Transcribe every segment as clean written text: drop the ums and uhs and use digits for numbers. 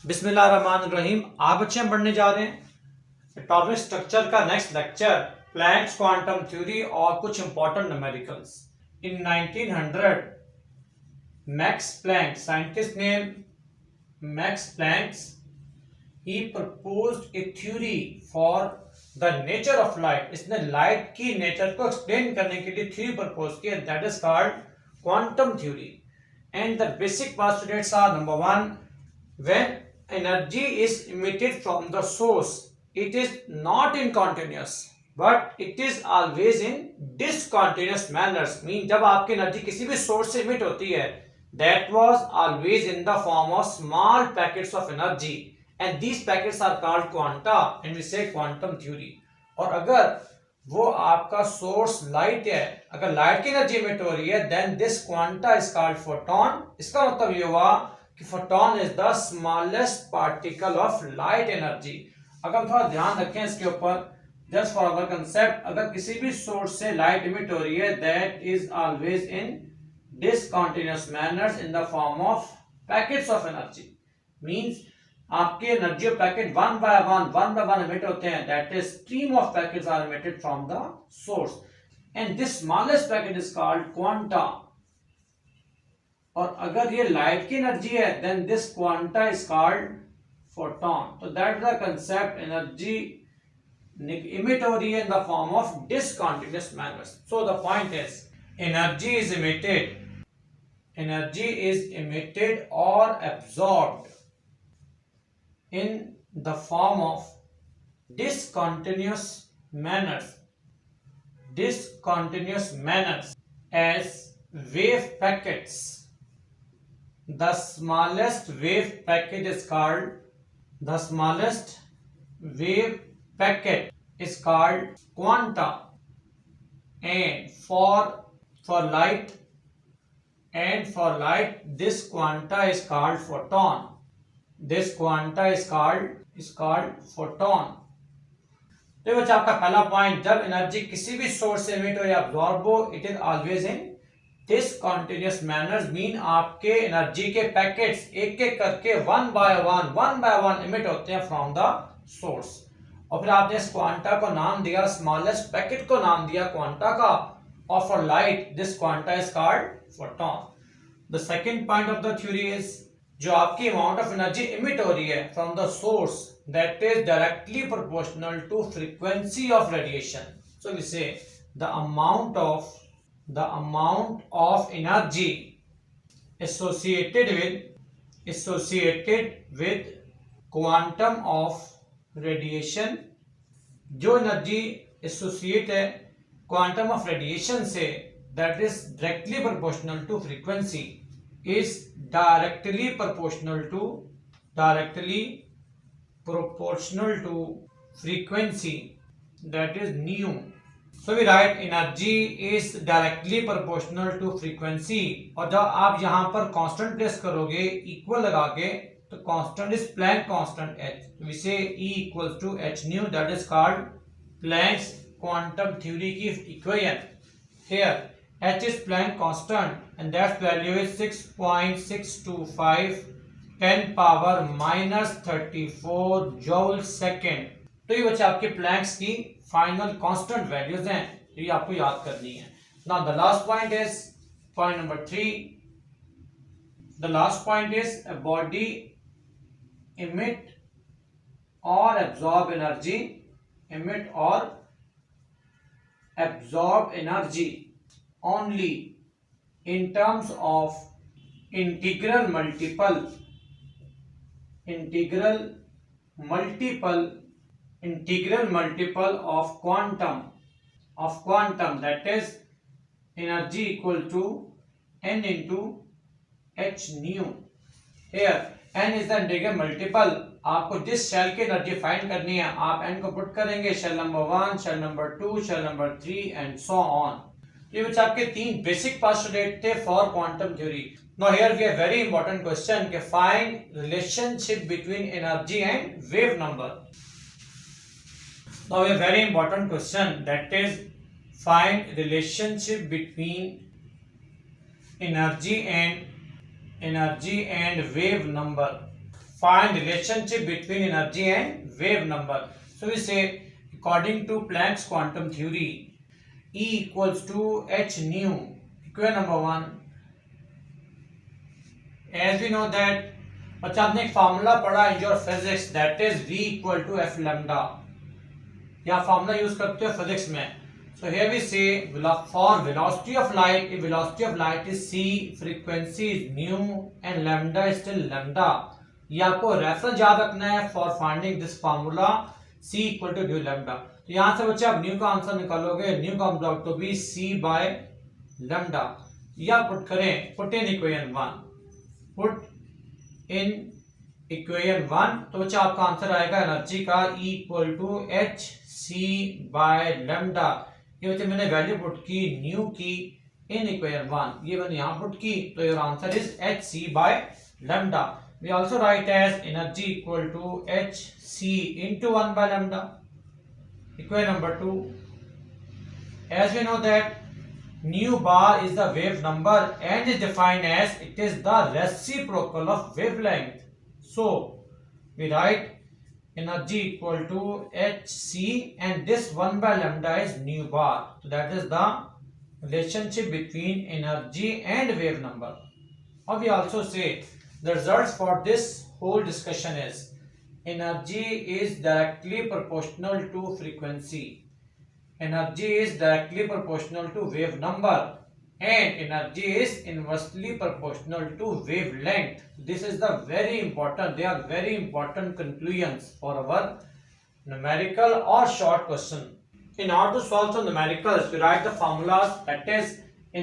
बिस्मिल्लाहिर्रहमानिर्रहीम। आप बच्चे हम पढ़ने जा रहे हैं एटॉमिक स्ट्रक्चर का next lecture, Planck's quantum theory और कुछ important numericals. In 1900 Max Planck, scientist name Max Planck's, he proposed a theory for the nature of light. इसने लाइट की नेचर को एक्सप्लेन करने के लिए थ्योरी प्रपोज किया, that is called quantum theory. And the basic postulates are number one, when energy is emitted from the source, it is not in continuous but it is always in discontinuous manners। mean जब आपकी energy किसी भी source से emit होती है, that was always in the form of small packets of energy and these packets are called quanta and we say quantum theory। और अगर वो आपका सोर्स लाइट है, अगर लाइट की एनर्जी इमिट हो रही है, then this quanta is called photon। इसका मतलब ये हुआ कि photon is the smallest particle of light energy. अगर हम थोड़ा ध्यान रखें इसके ऊपर, जस्ट फॉर अवर कंसेप्ट, अगर किसी भी सोर्स से लाइट इमिट हो रही है, that is always in discontinuous manners in the form of packets of energy. Means आपके energy of packet one by one emit होते हैं, that is stream of packets are emitted from the source and this smallest packet is called quanta. और अगर ये light की energy है, then this quanta is called photon. तो that the concept, energy emit हो रही है in the form of discontinuous manners. So the point is energy is emitted और absorbed in the form of discontinuous manners as wave packets। The smallest wave packet is called quanta, and for light this quanta is called photon। This quanta is called photon। तो बच्चा आपका पहला point, जब energy किसी भी source से emit हो या अब्सॉर्ब हो, it is always in discontinuous manners. Mean आपके एनर्जी के पैकेट्स एक एक करके वन बाय वन इमिट होते हैं फ्रॉम द सोर्स। और फिर आपने इस क्वांटा को नाम दिया, स्मॉलेस्ट पैकेट को नाम दिया क्वांटा का, और for light this quanta is called photon. The second point of the theory is, जो आपकी अमाउंट ऑफ एनर्जी इमिट हो रही है from the source, that is directly proportional to frequency of radiation. So we say the amount of energy associated with quantum of radiation, जो energy associate है quantum of radiation से, that is directly proportional to frequency, is directly proportional to frequency, that is nu। So we write energy is directly proportional to frequency। और जब आप यहाँ पर constant place करोगे equal लगा के, तो constant is Planck constant h। we say E equals to h nu, that is called Planck's quantum theory की equation। Here h is Planck constant and that value is 6.625 10 power minus 34 joule second। तो ये बच्चे आपके planks की final constant values हैं, तो ये आपको याद करनी है। Now the last point is point number 3। The last point is a body emit or absorb energy only in terms of integral multiple of quantum, that is energy equal to n into h nu। Here n is the integral multiple। आपको जिस shell की energy find करनी है, आप n को put करेंगे, shell number 1, shell number 2, shell number 3 and so on. ये बच्चे आपके तीन बेसिक पोस्टुलेट थे for quantum theory. Now here we have very important question के find relationship between energy and wave number. Now a very important question, that is find relationship between energy and wave number find relationship between energy and wave number. So we say according to Planck's quantum theory, E equals to h nu. Equation number 1, as we know that बच्चा आपने एक formula पढ़ा in your physics, that is v equal to f lambda. या formula use करते हो physics में. So here we say for velocity of light, if velocity of light is c, frequency is nu and lambda is still lambda. ये आपको reference याद रखना है for finding this formula c equal to nu lambda. तो यहाँ से बच्चे आप न्यू का आंसर निकालोगे. Nu comes out to be c by lambda. या पुट करें, put in equation 1, put in equation 1, तो बच्चा आपका आंसर आएगा एनर्जी का E equal to h c by lambda. ये बच्चे मैंने वैल्यू पुट की न्यू की इन इक्वेशन 1, ये मैंने यहाँ पुट की, तो your answer is h c by lambda. We also write as energy equal to h c into 1 by lambda. Equation number 2, as we know that nu bar is the wave number and is defined as it is the reciprocal of wavelength. So we write energy equal to hc and this 1 by lambda is nu bar. So that is the relationship between energy and wave number. Or we also say the results for this whole discussion is energy is directly proportional to frequency. Energy is directly proportional to wave number and energy is inversely proportional to wavelength. This is the very important, they are very important conclusions for our numerical or short question. In order to solve some numericals, we write the formulas, that is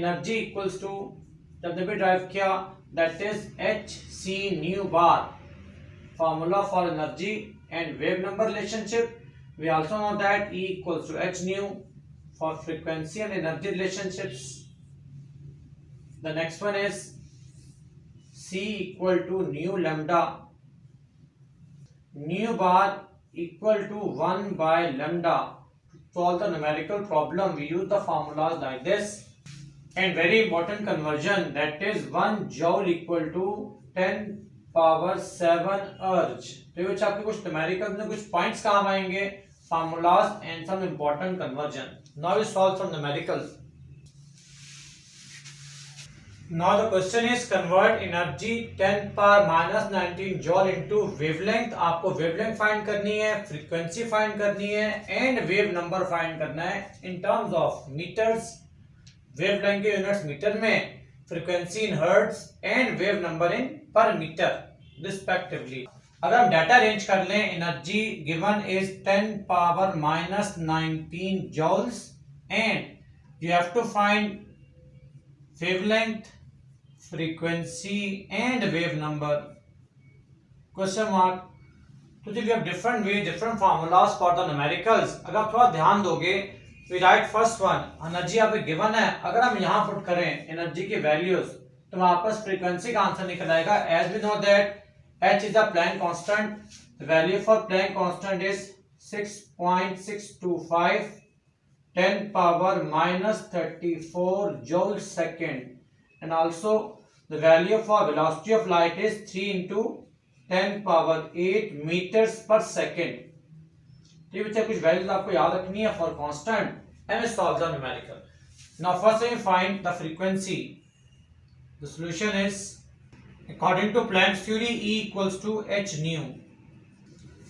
energy equals to, जब भी drive किया, that is h c nu bar, formula for energy and wave number relationship. We also know that E equals to h nu for frequency and energy relationships. The next one is C equal to nu lambda. Nu bar equal to 1 by lambda. To solve the numerical problem, we use the formulas like this. And very important conversion, that is 1 joule equal to 10 power 7 ergs. तो ये आपके कुछ numerical में कुछ points काम आएंगे, formulas and some important conversion. Now we solve some numericals. Now the question is convert energy 10 power minus 19 joule into wavelength. आपको wavelength find करनी है, frequency find करनी है and wave number find करना है in terms of meters. wavelength के units metre में, frequency in hertz and wave number in per meter respectively. अगर हम डाटा अरेंज कर लें, energy given is 10 power minus 19 joules and you have to find wavelength, frequency and wave number. Question mark. तो we have different way, different formulas for the numericals. अगर आप थोड़ा ध्यान दोगे, we write first one, energy आप given है, अगर हम यहाँ पुट करें एनर्जी की वैल्यूज, तो वापस फ्रीक्वेंसी का आंसर निकल आएगा. As we know that h is the Planck constant. The value for Planck constant is 6.625 10 power minus 34 joule second, and also the value for velocity of light is 3 into 10 power 8 meters per second. तो ये बच्चे कुछ values आपको याद रखनी है for constant and solve the numerical. Now first we find the frequency. The solution is according to Planck's theory, E equals to h nu.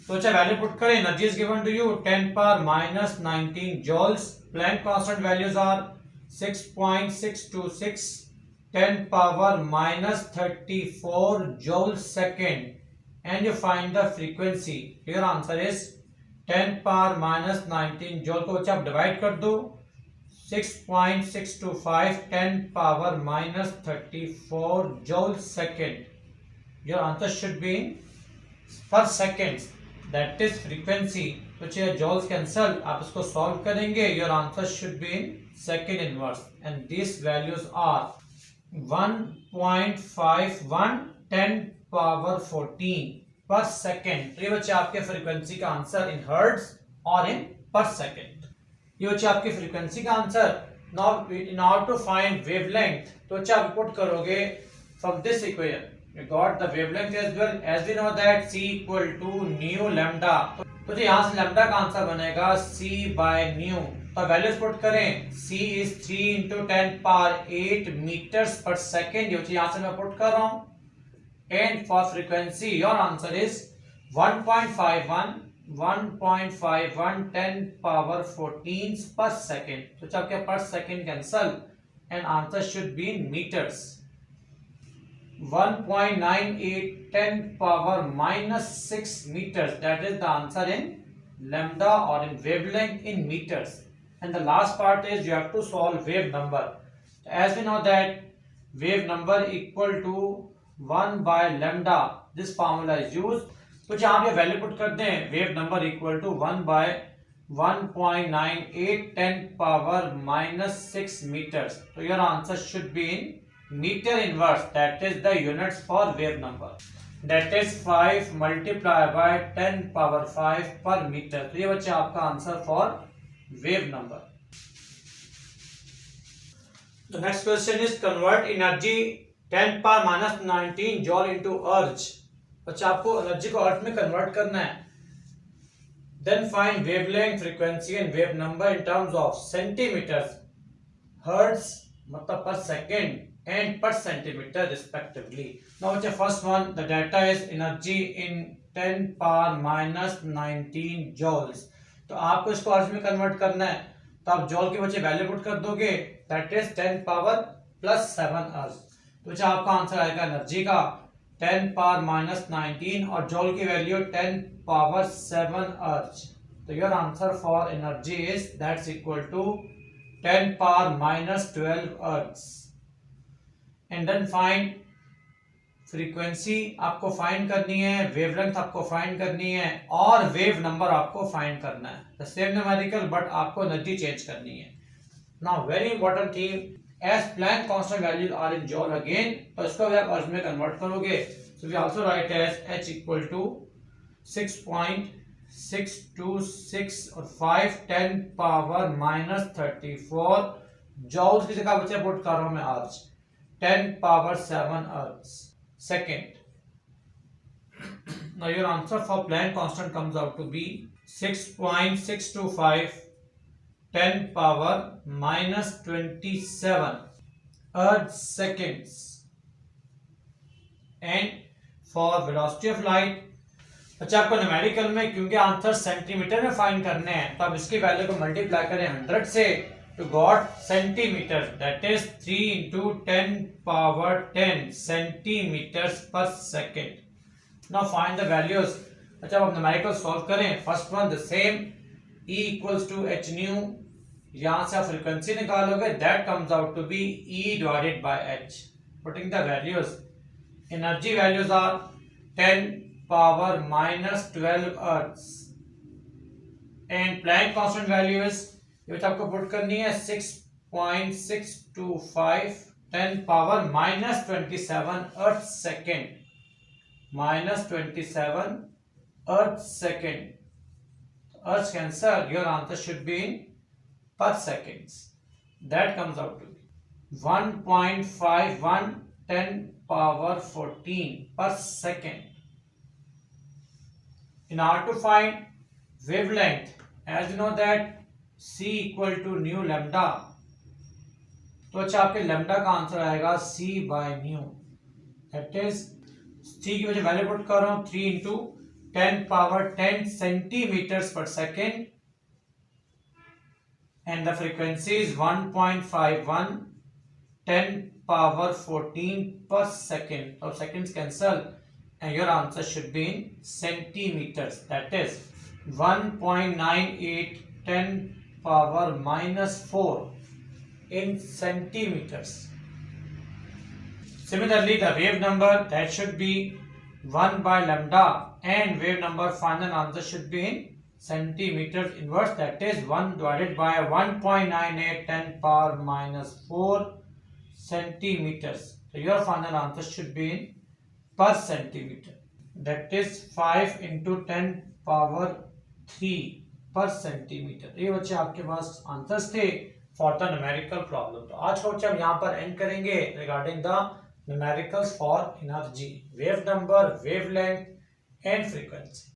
तो अच्छा वैल्यू पुट करें. Energy is given to you 10 power minus 19 joules. Planck constant values are 6.626 10 power minus 34 joule second, and you find the frequency. Your answer is 10 power minus 19 joule को बच्चा आप divide कर दो. 6.625 10 power minus 34 joule second. Your answer should be in per seconds. That is frequency. which है joules cancel. आप इसको solve करेंगे. Your answer should be in second inverse. And these values are 1.51 10 power 14 per second. तो ये बच्चे आपके frequency का answer in hertz और इन पर सेकेंड. ये बच्चे आपकी फ्रीक्वेंसी का answer. Now in order to find wavelength, तो बच्चे आप पुट करोगे from this equation We got the wavelength as well. As we know that c equal to nu lambda. तो जो यहाँ से lambda का आंसर बनेगा c by nu. तो वैल्यूज पुट करें. c is 3 into 10 power 8 meters per second. ये यहाँ से मैं पुट कर रहा हूँ. And for frequency, your answer is 1.51 10 power 14 per second. तो जब क्या per second cancel and answer should be in meters. 1.98 10 power minus 6 meters. That is the answer in lambda or in wavelength in meters. And the last part is you have to solve wave number. As we know that wave number equal to 1 by lambda. This formula is used. तो जहाँ पे value put करते हैं wave number equal to 1 by 1.98 10 power minus 6 meters. So your answer should be in meter inverse. That is the units for wave number. That is 5 multiplied by 10 power 5 per meter. तो ये बच्चे आपका answer for wave number. The next question is convert energy 10 power minus 19 joule into अर्ज. अच्छा आपको energy को अर्थ में convert करना है. Then find wavelength, frequency and wave number in terms of centimetres, hertz मतलब per second and per centimetre respectively. Now बच्चे first one the data is energy in 10 power minus 19 joules. तो आपको इसको अर्ज में कन्वर्ट करना है. तो आप जॉल के बच्चे वैल्यू पुट कर दोगे. That is 10 power plus 7 ergs. तो बच्चे आपका आंसर आएगा एनर्जी का 10 पावर माइनस 19 और जॉल की वैल्यू 10 पावर 7 अर्ज. तो your answer for energy is that's equal to 10 power minus 12 ergs. And then find frequency आपको फाइंड करनी है, वेवलेंथ आपको फाइंड करनी है और वेव नंबर आपको फाइंड करना है. द सेम न्यूमेरिकल बट आपको एनर्जी चेंज करनी है. Now very important thing, as Planck constant values are in joule again, तो इसको भी आप अर्ज में कन्वर्ट करोगे. So we also write as h equal to 6.626 और 5 10 power minus 34 जॉल्स की जगह बच्चे पुट कर रहा हूं मैं अर्ज 10 power 7 अर्ज second. Now your answer for Planck constant comes out to be 6.625 10 power minus 27 earth seconds. And for velocity of light, अच्छा आपको न्यूमेरिकल में क्योंकि आंसर सेंटीमीटर में फाइंड करने हैं तो आप इसकी वैल्यू को मल्टीप्लाई करें 100 से to got centimetre. That is 3 into 10 power 10 centimeters per second. Now find the values. अच्छा आप न्यूमेरिकल सॉल्व करें. First one the same E equals to h nu. यहां से आप फ्रीक्वेंसी निकालोगे. That comes out to be E divided by h. Putting the values, energy values are 10 power minus 12 earths and Planck constant value is ये आपको put करनी है 6.625 10 power minus 27 earth second minus 27 earth second. Earth cancel. Your answer should be in per seconds. That comes out to be 1.51 10 power 14 per second. In order to find wavelength, as you know that c equal to nu lambda, तो अच्छा आपके lambda का answer आएगा c by nu. That is c की वजह value put कर रहा हूं 3 into 10 power 10 centimeters per second and the frequency is 1.51 10 power 14 per second. So seconds cancel and your answer should be in centimeters. That is 1.98 10 power minus 4 in centimeters. Similarly, the wave number that should be 1 by lambda and wave number final answer should be in centimeters inverse. That is 1 divided by 1.98 10 power minus 4 centimeters. So your final answer should be in per centimeter. That is 5 into 10 power 3 per centimeter. ये बच्चे आपके पास answers थे for the numerical problem. तो आज का बच्चे हम यहाँ पर एंड करेंगे regarding the numericals for energy, wave number, wavelength, and frequency.